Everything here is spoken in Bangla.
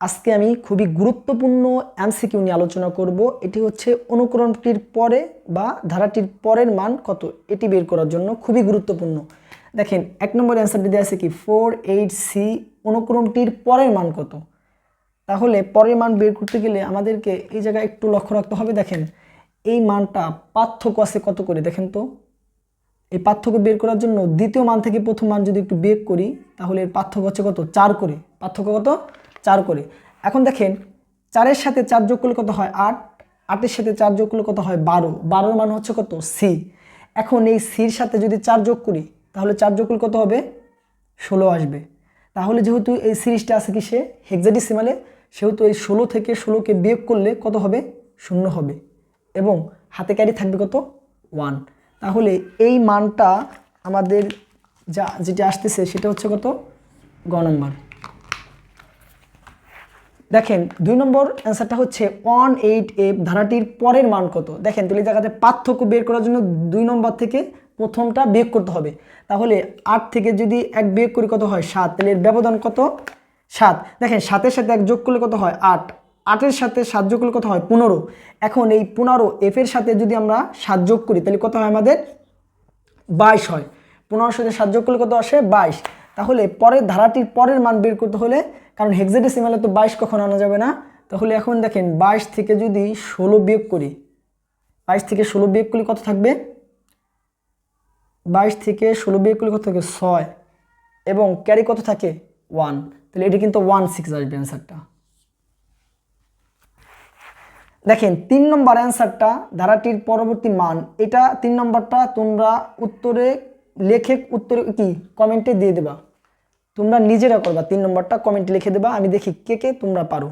আজকে আমি খুবই গুরুত্বপূর্ণ এমসিকিউ নিয়ে আলোচনা করব। এটি হচ্ছে অনুক্রমটির পরে বা ধারাটির পরের মান কত এটি বের করার জন্য খুবই গুরুত্বপূর্ণ। দেখেন 1 নম্বর অ্যান্সারটি দেওয়া আছে কি 48C, অনুক্রমটির পরের মান কত। তাহলে পরের মান বের করতে গেলে আমাদেরকে এই জায়গায় একটু লক্ষ্য রাখতে হবে। দেখেন এই মানটা পার্থক্য আছে কত করে, দেখেন তো। এই পার্থক্য বের করার জন্য দ্বিতীয় মান থেকে প্রথম মান যদি একটু বিয়োগ করি তাহলে এর পার্থক্য হচ্ছে কত, 4 করে। পার্থক্য কত, 4 করে। এখন দেখেন 4-এর সাথে 4 যোগ করলে কত হয় 8, 8-এর সাথে 4 যোগ করলে কত হয় 12, 12-এর মান হচ্ছে কত সি। এখন এই সির সাথে যদি 4 যোগ করি তাহলে 4 যোগ করলে কত হবে 16 আসবে। তাহলে যেহেতু এই সিরিজটা আছে কি সে হেক্সাডেসিমালে, সেহেতু এই 16 থেকে 16কে বিয়োগ করলে কত হবে 0 হবে এবং হাতে ক্যারি থাকবে কত 1। তাহলে এই মানটা আমাদের যেটা আসতেছে সেটা হচ্ছে কত গ নম্বর। দেখেন 2 নম্বর অ্যান্সারটা হচ্ছে 18F ধারাটির পরের মান কত। দেখেন তাহলে এই জায়গাতে পার্থক্য বের করার জন্য 2 নম্বর থেকে প্রথমটা বিয়োগ করতে হবে। তাহলে 8 থেকে যদি 1 বিয়োগ করি কত হয় 7, তাহলে এর ব্যবধান কত 7। দেখেন 7-এর সাথে 1 যোগ করলে কত হয় 8, 8-এর সাথে 7 যোগ করলে কত হয় 15। এখন এই 15 এর সাথে যদি আমরা 7 যোগ করি তাহলে কত হয় আমাদের 22 হয়। 15-এর সাথে 7 যোগ করলে কত আসে 22। তাহলে পরের ধারাটির পরের মান বের করতে হলে, কারণ হেক্সাডেসিমালে তো 22 কখনো আনা যাবে না, তাহলে এখন দেখেন 22 থেকে যদি 16 বিয়োগ করি, 22 থেকে 16 বিয়োগ করলে কত থাকবে, 22 থেকে 16 বিয়োগ করলে কত থাকে 6 এবং ক্যারি কত থাকে 1। তাহলে এটি কিন্তু 16 আসবে অ্যান্সারটা। দেখেন 3 নম্বর অ্যান্সারটা ধারাটির পরবর্তী মান, এটা 3 নম্বরটা তোমরা উত্তরে লেখে উত্তরে কি কমেন্টে দিয়ে দেবা, তোমরা নিজেরা করবা। 3 নম্বরটা কমেন্টে লিখে দেবা, আমি দেখি কে কে তোমরা পারো।